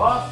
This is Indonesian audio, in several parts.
bos.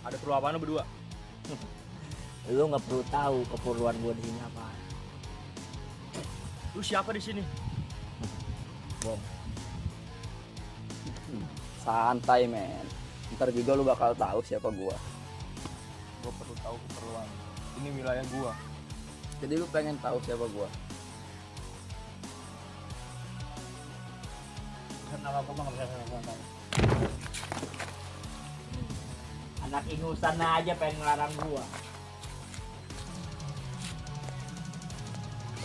Ada perlu apaan lu berdua? Lu nggak perlu tahu keperluan gue di sini apa. Lu siapa di sini? Bom. Santai men. Ntar juga lu bakal tahu siapa gua. Gua perlu tahu keperluan. Ini wilayah gua. Jadi lu pengen tahu siapa gua? Kenapa gua nggak bisa ngomong? Anak ingusan aja pengen ngelarang gua.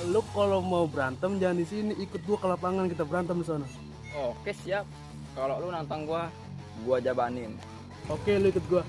Lu kalau mau berantem jangan di sini, ikut gua ke lapangan, kita berantem di sana. Oke siap. Kalau lu nantang gua jabanin. Oke, lu ikut gua.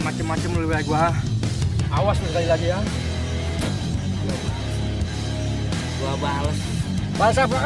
Macem-macem lu wilayah gua. Awas lu sekali lagi ya. Gua bales. Balas apa?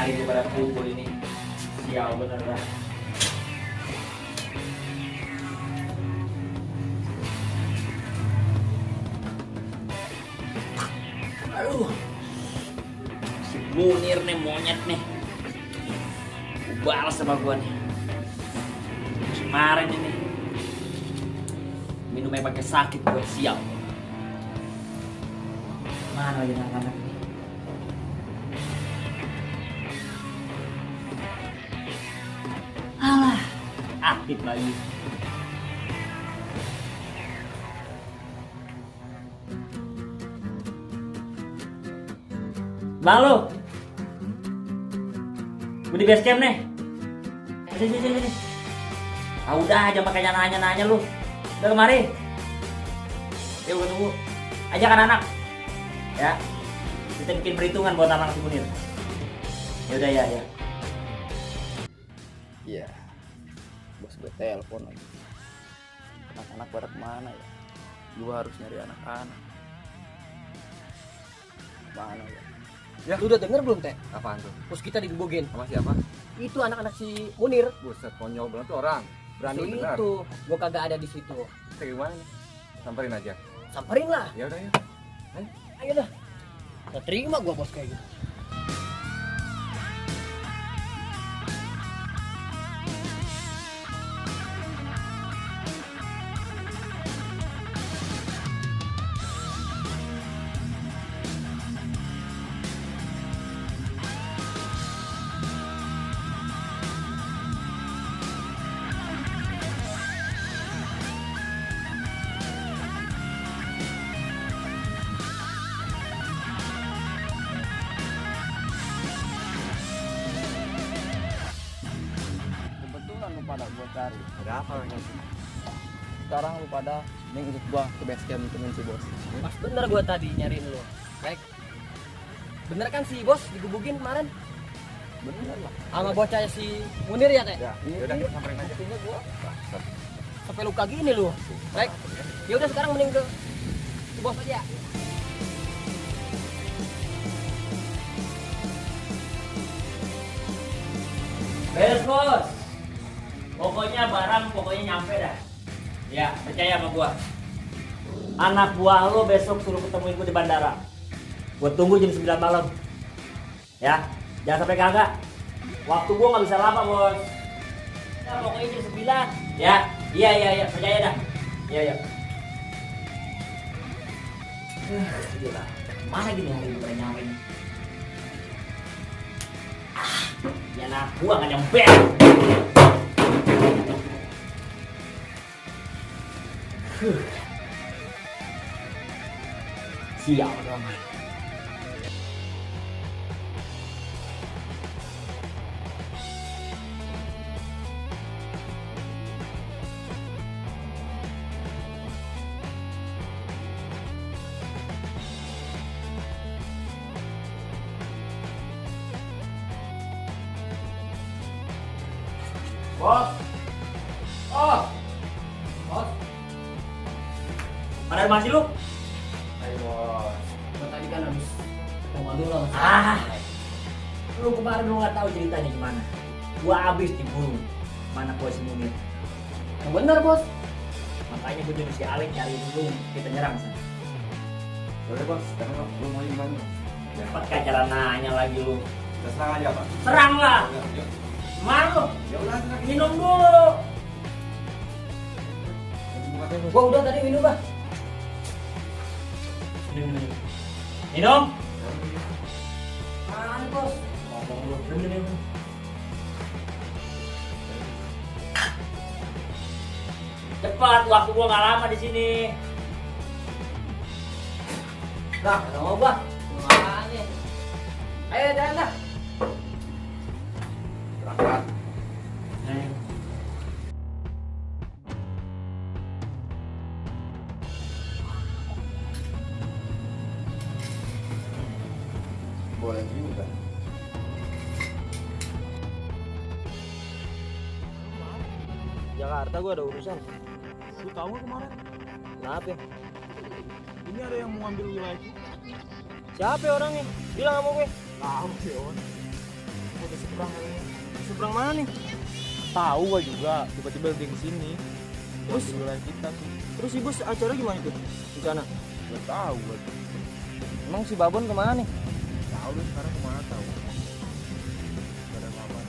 hari gue pada kumpul ini. Sial bener dah. Aduh, si Munir nih monyet nih, balas sama gua nih. Kemarin ini minumnya pakai sakit gua sial. Mana lagi anak-anak nih? Alah, aktif lagi. Bang lu, gue di base camp nih. Sini. Ah udah, jangan pakai nanya-nanya lu. Udah kemari. Ya gue tunggu. Ajak anak-anak. Ya. Kita bikin perhitungan buat anak si Munir. Ya udah ya. Iya. Bos gue telepon lagi. Anak-anak pada kemana ya? Gue harus nyari anak-anak. Mana ya? Ya. Lu udah denger belum, Teh? Apaan tuh? Bos kita digebukin. Sama siapa? Itu anak-anak si Munir. Buset, konyol banget tuh orang. Berani Si benar. itu, gua kagak ada di situ. Kayak gimana nih? Samperin aja. Samperin lah. Ya udah ya. Ayo dah. Gak terima gua bos kayak gitu. Kebetulan lu pada gua cari. Ada apa lagi? Sekarang lu pada ngikut gua ke base camp temen si bos. Pas bener gua tadi nyariin lu. Baik. Bener kan si bos digebukin kemarin? Bener lah. Sama bocahnya si Munir ya, Teh? Ya, Ya udah kita samperin aja. buktinya gua. Sampai luka gini lu. Baik. Ya udah sekarang mending ke si bos aja. Beres bos. Pokoknya nyampe dah. Ya, percaya sama gua. Anak buah lo besok suruh ketemuin gua di bandara. Gua tunggu jam 9 malam. Ya, jangan sampai kagak. Waktu gua nggak bisa lama bos. Ya, pokoknya jam 9. Ya, iya, percaya dah. Iya. Gila. Mana gini hari ini pada nyampe nih? Ya anak gua nggak nyampe. Sial dong. Bos. Oh. Bos. Mana masih lu? Ayo bos. Gua tadi kan habis ketemu dulu. Lu kemarin lu nggak tahu ceritanya gimana? Gua habis diburu. Mana gua si Munir? Yang bener, Bos. Makanya gua jadi si Alek cari dulu kita nyerang sana. Boleh bos. Sekarang lu mau gimana? Dapat cara nanya lagi lu. Kita serang aja pak. Serang lah. Yuk. Mana lu? Ya udah serang. Minum dulu. Gua udah tadi minum, Bah. Minum. Mana bos? Ngomong lu. Minum. Cepat, waktu gua nggak lama di sini. Nah, nggak mau gua. Makanya. Ayo jalan dah. Berangkat. Boleh juga. Jakarta gua ada urusan. Lu tahu nggak kemarin? Kenapa ya? Ini ada yang mau ngambil wilayah kita. Siapa ya orangnya? Bilang sama gue. Tahu sih, On. Udah seberang. Seberang mana nih? Tahu gua juga, tiba-tiba dia kesini. Terus? Terus wilayah kita tuh. Terus si bos acara gimana tuh? Di sana. Gak tahu gua tuh. Emang si Babon kemana nih? Tahu lu sekarang kemana tahu. Gak ada apa-apa.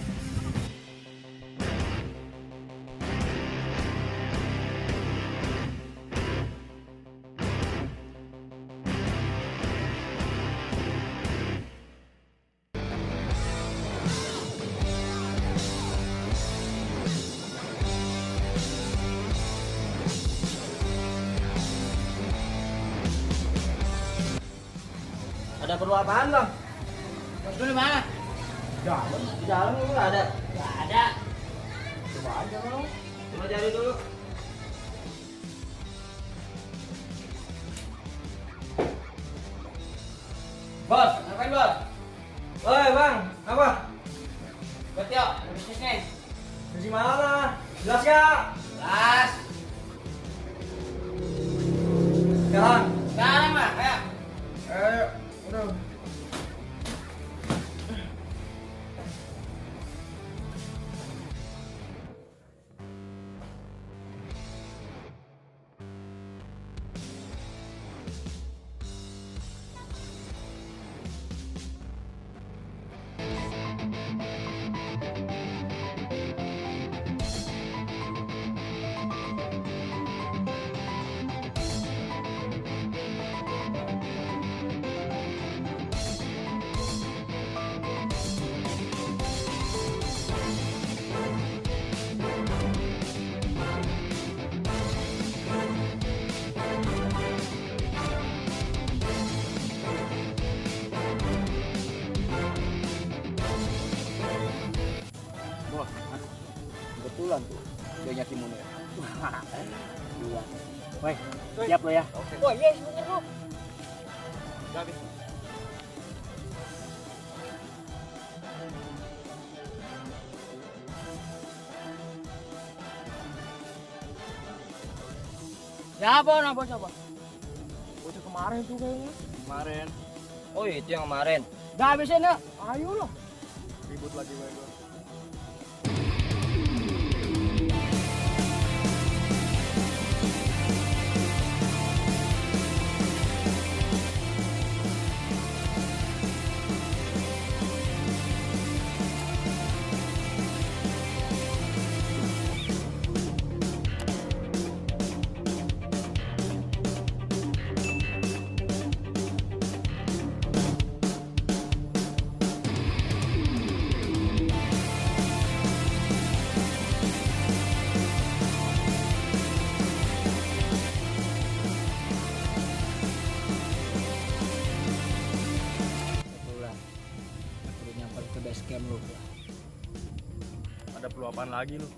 Ada perlu apaan bang? Bos dulu mana? Di dalam lu nggak ada? Nggak ada. Coba aja bang. Coba cari dulu. Bos, ngapain bos? Woi bang, apa? Betul, bisnis nih. Di mana? Jelas gak? Jelas. Sekarang. Sekarang mah, ayo. Ayo, udah. Wah, kebetulan tuh. Dia nyaki Munir. Dua. Woi, siap lo ya? Wah, iya sebentar lu. Siapa nah bos apa? Bocah kemarin tuh kayaknya. Kemarin. Oh itu yang kemarin. Gak habisin ya? Ayo loh. Ribut lagi gua. Kebetulan. Aku udah nyamper ke base camp lu. Ada perlu apaan lagi lu?